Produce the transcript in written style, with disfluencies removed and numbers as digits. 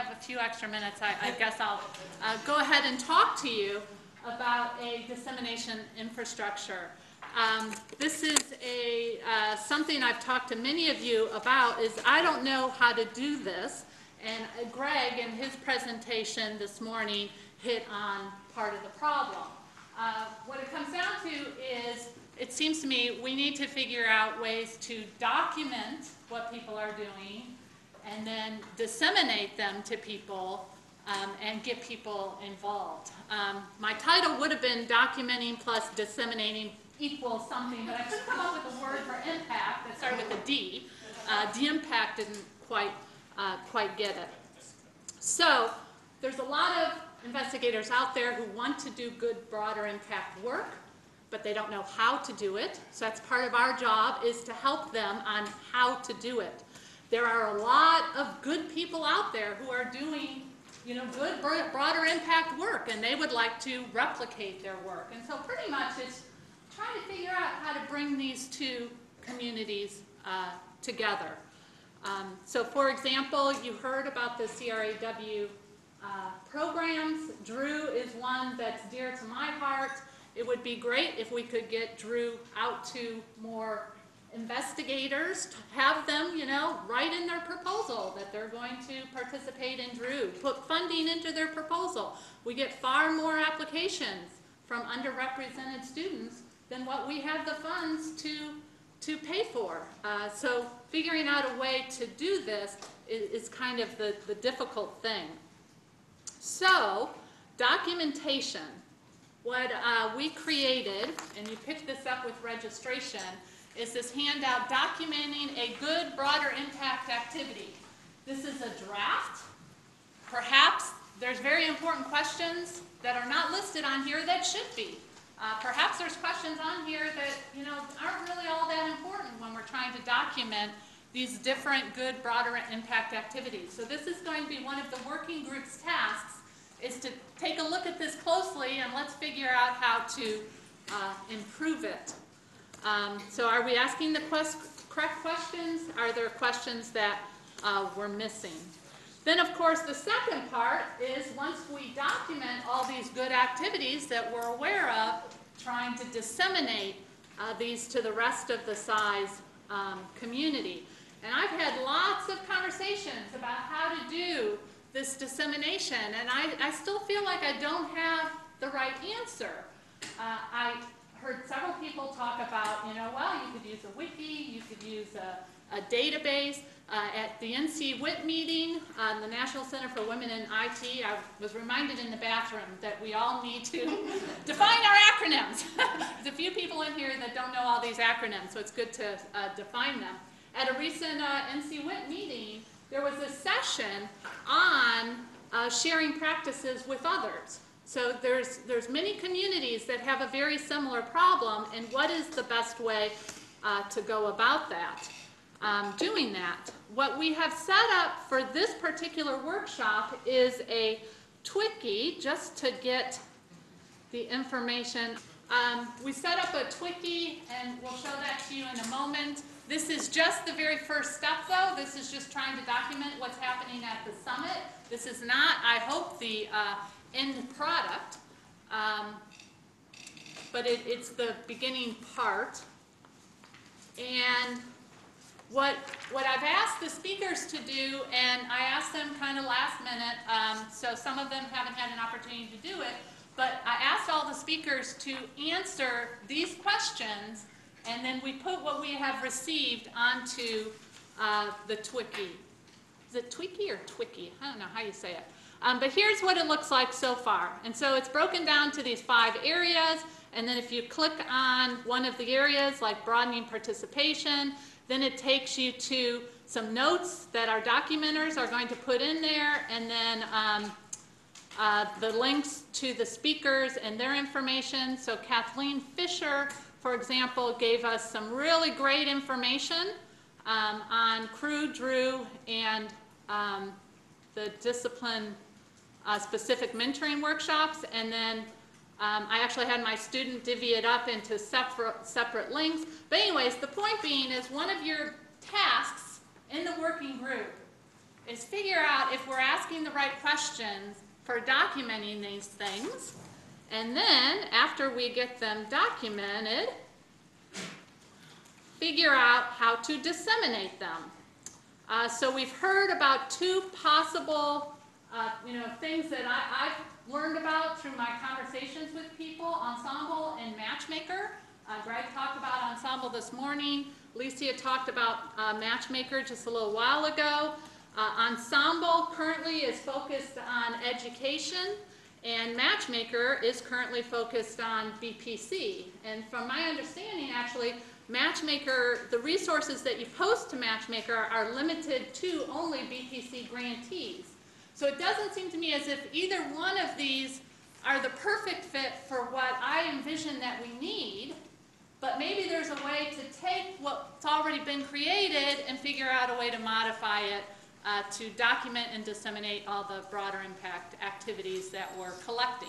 have a few extra minutes, I guess I'll go ahead and talk to you about a dissemination infrastructure. This is something I've talked to many of you about. Is I don't know how to do this, and Greg in his presentation this morning hit on part of the problem. What it comes down to is, it seems to me we need to figure out ways to document what people are doing and then disseminate them to people and get people involved. My title would have been Documenting plus Disseminating equals something, but I couldn't come up with a word for impact that started with a D. De-impact didn't quite get it. So there's a lot of investigators out there who want to do good, broader impact work, but they don't know how to do it. So that's part of our job, is to help them on how to do it. There are a lot of good people out there who are doing, good, broader impact work, and they would like to replicate their work. And so pretty much it's trying to figure out how to bring these two communities together. So for example, you heard about the CRAW programs. Drew is one that's dear to my heart. It would be great if we could get Drew out to more investigators, to have them, write in their proposal that they're going to participate in Drew, put funding into their proposal. We get far more applications from underrepresented students than what we have the funds to pay for. So figuring out a way to do this is kind of the difficult thing. So documentation. What we created, and you picked this up with registration, is this handout documenting a good, broader impact activity. This is a draft. Perhaps there's very important questions that are not listed on here that should be. Perhaps there's questions on here that aren't really all that important when we're trying to document these different good, broader impact activities. So this is going to be one of the working group's tasks, is to take a look at this closely and let's figure out how to improve it. So are we asking the correct questions? Are there questions that we're missing? Then of course the second part is, once we document all these good activities that we're aware of, trying to disseminate these to the rest of the size community. And I've had lots of conversations about how to do this dissemination, and I still feel like I don't have the right answer. I heard several people talk about, well, you could use a wiki, you could use a database. At the NC WIT meeting, the National Center for Women in IT, I was reminded in the bathroom that we all need to define our acronyms. There's a few people in here that don't know all these acronyms, so it's good to define them. At a recent NC WIT meeting, there was a session on sharing practices with others. So there's many communities that have a very similar problem, and what is the best way to go about that? Doing that. What we have set up for this particular workshop is a Twiki, just to get the information. We set up a Twiki, and we'll show that to you in a moment. This is just the very first step, though. This is just trying to document what's happening at the summit. This is not, I hope, the end product, but it's the beginning part. And what I've asked the speakers to do, and I asked them kind of last minute, so some of them haven't had an opportunity to do it, but I asked all the speakers to answer these questions, and then we put what we have received onto the Twiki. Is it Twiki or Twiki? I don't know how you say it. But here's what it looks like so far. And so it's broken down to these 5 areas, and then if you click on one of the areas, like broadening participation, then it takes you to some notes that our documenters are going to put in there, and then the links to the speakers and their information. So Kathleen Fisher, for example, gave us some really great information on Crew, Drew, and the discipline specific mentoring workshops, and then I actually had my student divvy it up into separate links. But anyways, the point being is, one of your tasks in the working group is figure out, if we're asking asking the right questions for documenting these things. And then, after we get them documented, figure out how to disseminate them. So we've heard about two possible things that I've learned about through my conversations with people, ensemble and matchmaker. Greg talked about ensemble this morning. Alicia talked about matchmaker just a little while ago. Ensemble currently is focused on education, and matchmaker is currently focused on BPC. And from my understanding, actually, matchmaker, the resources that you post to matchmaker are limited to only BPC grantees. So it doesn't seem to me as if either one of these are the perfect fit for what I envision that we need, but maybe there's a way to take what's already been created and figure out a way to modify it to document and disseminate all the broader impact activities that we're collecting.